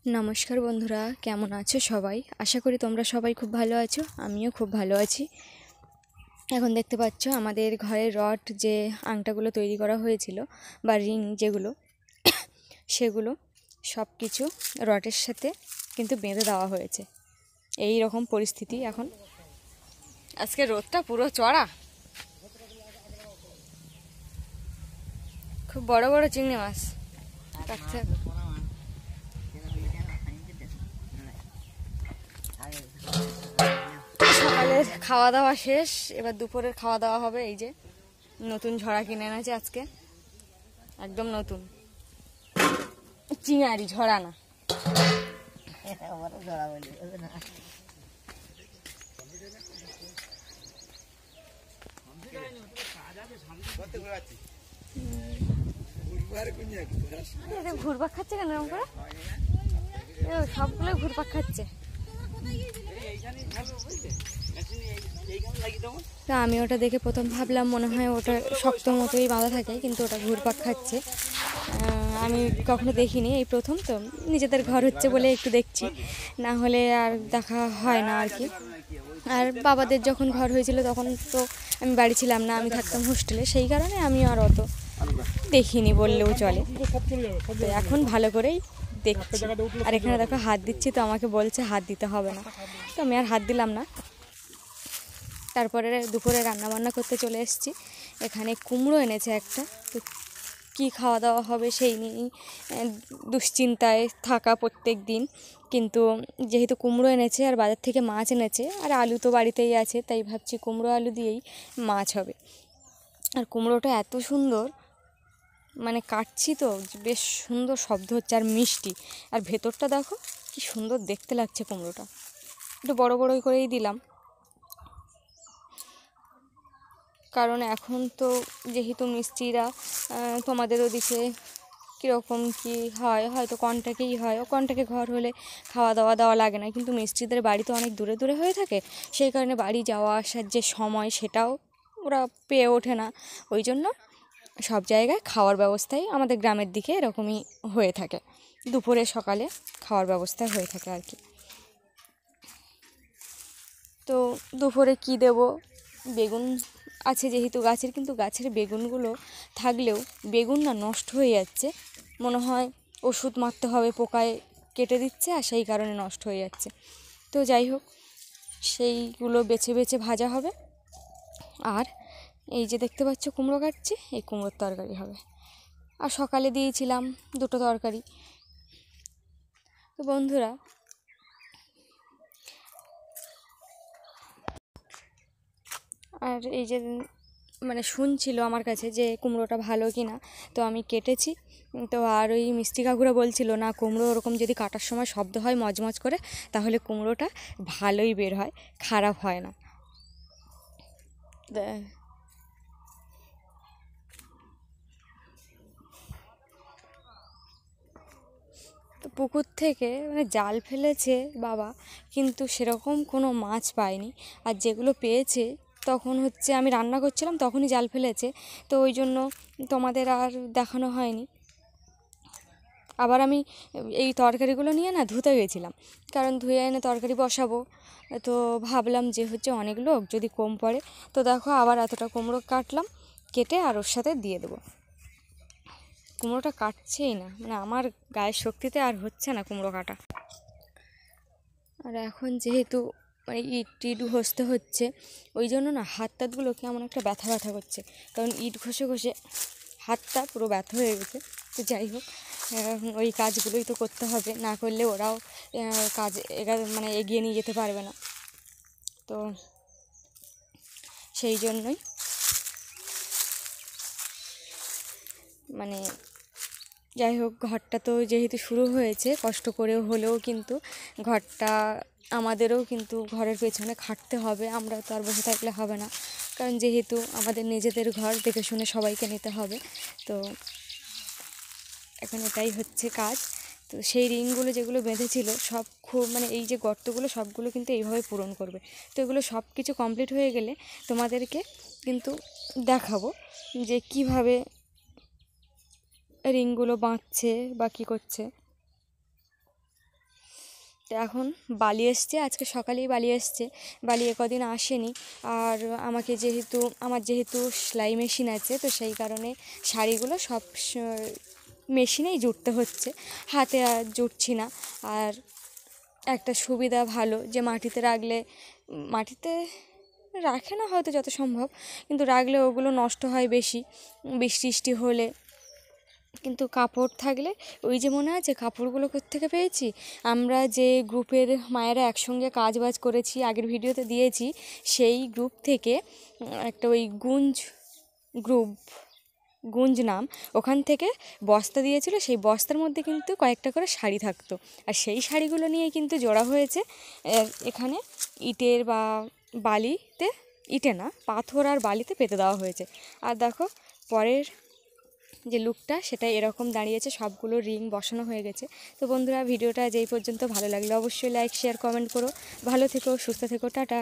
नमस्कार बंधुरा केमन आछो सबाई आशा करी तोमरा सबाई खूब भालो आछो आमिओ खूब भालो आछि। एखन देखते पाচ্ছ आमादेर घरेर रड जे आংটাগুলো তৈরি করা হয়েছিল বা রিং যেগুলো সেগুলো সবকিছু রডের সাথে কিন্তু বেঁধে দেওয়া হয়েছে। এই রকম পরিস্থিতি এখন। আজকে রোদটা পুরো চড়া, খুব বড় বড় চিংড়ি মাছ কাটছে। সকালের খাওয়া দাওয়া শেষ, এবার দুপুরের খাওয়া দাওয়া হবে। এই যে নতুন ঝরা কিনে এনেছে আজকে, একদম নতুন চিংড়ি, ঝরা না। ঘুরপাক খাচ্ছে কেন এরকম করে? সবগুলো ঘুরপাক খাচ্ছে। তা আমি ওটা দেখে প্রথম ভাবলাম মনে হয় ওটা শক্ত মতোই বাঁধা থাকে, কিন্তু ওটা ঘুরপাক খাচ্ছে। আমি কখনো দেখিনি, এই প্রথম তো। নিজেদের ঘর হচ্ছে বলে একটু দেখছি, না হলে আর দেখা হয় না আর কি। আর বাবাদের যখন ঘর হয়েছিল তখন তো আমি বাড়ি ছিলাম না, আমি থাকতাম হোস্টেলে, সেই কারণে আমি আর অত দেখিনি বললেও চলে। তো এখন ভালো করেই দেখছি। আর এখানে দেখো হাত দিচ্ছি, তো আমাকে বলছে হাত দিতে হবে না, তো আমি আর হাত দিলাম না। তারপরে দুপুরে রান্নাবান্না করতে চলে এসেছি। এখানে কুমড়ো এনেছে একটা, তো কী খাওয়া দাওয়া হবে সেই নিয়েই দুশ্চিন্তায় থাকা প্রত্যেক দিন। কিন্তু যেহেতু কুমড়ো এনেছে আর বাজার থেকে মাছ এনেছে, আর আলু তো বাড়িতেই আছে, তাই ভাবছি কুমড়ো আলু দিয়েই মাছ হবে। আর কুমড়োটা এত সুন্দর, মানে কাটছি তো বেশ সুন্দর শব্দ হচ্ছে, আর মিষ্টি, আর ভেতরটা দেখো কি সুন্দর দেখতে লাগছে। কুমড়োটা একটু বড় বড়ই করেই দিলাম, কারণ এখন তো যেহেতু মিস্ত্রিরা তোমাদের ওদিকে কীরকম কী হয়, হয়তো কন্ট্রাক্টেই হয়, ও কন্ট্রাক্টে ঘর হলে খাওয়া দাওয়া দেওয়া লাগে না, কিন্তু মিস্ত্রিদের বাড়ি তো অনেক দূরে দূরে হয়ে থাকে, সেই কারণে বাড়ি যাওয়া আসার যে সময় সেটাও ওরা পেয়ে ওঠে না। ওই জন্য সব জায়গায় খাওয়ার ব্যবস্থাই আমাদের গ্রামের দিকে এরকমই হয়ে থাকে, দুপুরে সকালে খাওয়ার ব্যবস্থা হয়ে থাকে আর কি। তো দুপুরে কি দেব, বেগুন আছে যেহেতু গাছের, কিন্তু গাছের বেগুনগুলো থাকলেও বেগুন না নষ্ট হয়ে যাচ্ছে, মনে হয় ওষুধ মারতে হবে, পোকায় কেটে দিচ্ছে আর সেই কারণে নষ্ট হয়ে যাচ্ছে। তো যাই হোক, সেইগুলো বেছে বেছে ভাজা হবে। আর এই যে দেখতে পাচ্ছ কুমড়ো কাটছি, এই কুমড়োর তরকারি হবে। আর সকালে দিয়েছিলাম দুটো তরকারি। তো বন্ধুরা, আর এই যে মানে শুনছিল আমার কাছে যে কুমড়োটা ভালো কি না, তো আমি কেটেছি। তো আর ওই মিষ্টি কাকুরা বলছিল না, কুমড়ো ওরকম যদি কাটার সময় শব্দ হয় মজমজ করে, তাহলে কুমড়োটা ভালোই বের হয়, খারাপ হয় না। তো পুকুর থেকে মানে জাল ফেলেছে বাবা, কিন্তু সেরকম কোনো মাছ পায়নি। আর যেগুলো পেয়েছে তখন হচ্ছে আমি রান্না করছিলাম, তখনই জাল ফেলেছে, তো ওই জন্য তোমাদের আর দেখানো হয়নি। আবার আমি এই তরকারিগুলো নিয়ে না ধুতে গেছিলাম, কারণ ধুয়ে এনে তরকারি বসাবো। তো ভাবলাম যে হচ্ছে অনেক লোক যদি কম পড়ে, তো দেখো আবার এতটা কুমড়ো কাটলাম, কেটে আর ওর সাথে দিয়ে দেবো। কুমড়োটা কাটছেই না, মানে আমার গায়ের শক্তিতে আর হচ্ছে না কুমড়ো কাটা। আর এখন যেহেতু মানে ইট টিট ঘষতে হচ্ছে, ওই জন্য না হাত টাতগুলো কেমন একটা ব্যথা ব্যথা করছে, কারণ ইট ঘষে ঘষে হাতটা পুরো ব্যথা হয়ে গেছে। তো যাই হোক, ওই কাজগুলোই তো করতে হবে, না করলে ওরাও কাজ মানে এগিয়ে নিয়ে যেতে পারবে না। তো সেই জন্যই মানে যাই হোক, ঘরটা তো যেহেতু শুরু হয়েছে কষ্ট করেও হলেও, কিন্তু ঘরটা আমাদেরও কিন্তু ঘরের পেছনে খাটতে হবে, আমরা তো আর বসে থাকলে হবে না, কারণ যেহেতু আমাদের নিজেদের ঘর, দেখে শুনে সবাইকে নিতে হবে। তো এখন এটাই হচ্ছে কাজ। তো সেই রিংগুলো যেগুলো বেঁধেছিল সব খুব মানে এই যে গর্তগুলো সবগুলো কিন্তু এইভাবে পূরণ করবে। তো এগুলো সব কিছু কমপ্লিট হয়ে গেলে তোমাদেরকে কিন্তু দেখাবো যে কিভাবে রিংগুলো বাঁধছে বা কী করছে। তো এখন বালি এসছে, আজকে সকালেই বালি এসছে, বালি কদিন আসেনি। আর আমার যেহেতু সেলাই মেশিন আছে, তো সেই কারণে শাড়িগুলো সব মেশিনেই জুড়তে হচ্ছে, হাতে আর জুড়ছি না। আর একটা সুবিধা ভালো যে মাটিতে রাখে না হয়তো যত সম্ভব, কিন্তু রাখলে ওগুলো নষ্ট হয় বেশি বৃষ্টি হলে। কিন্তু কাপড় থাকলে, ওই যে মনে আছে কাপড়গুলো কোত্থেকে পেয়েছি, আমরা যে গ্রুপের মায়েরা একসঙ্গে কাজ বাজ করেছি, আগের ভিডিওতে দিয়েছি, সেই গ্রুপ থেকে একটা ওই গুঞ্জ নাম, ওখান থেকে বস্তা দিয়েছিল। সেই বস্তার মধ্যে কিন্তু কয়েকটা করে শাড়ি থাকতো, আর সেই শাড়িগুলো নিয়েই কিন্তু জোড়া হয়েছে এখানে ইটের বা বালিতে, ইটে না, পাথর আর বালিতে পেতে দেওয়া হয়েছে। আর দেখো পরের যে লুকটা, সেটা এরকম দাঁড়িয়েছে, সবগুলো রিং বসানো হয়ে গেছে। তো বন্ধুরা, ভিডিওটা যেই পর্যন্ত ভালো লাগলে অবশ্যই লাইক শেয়ার কমেন্ট করো। ভালো থেকো, সুস্থ থেকো, টাটা।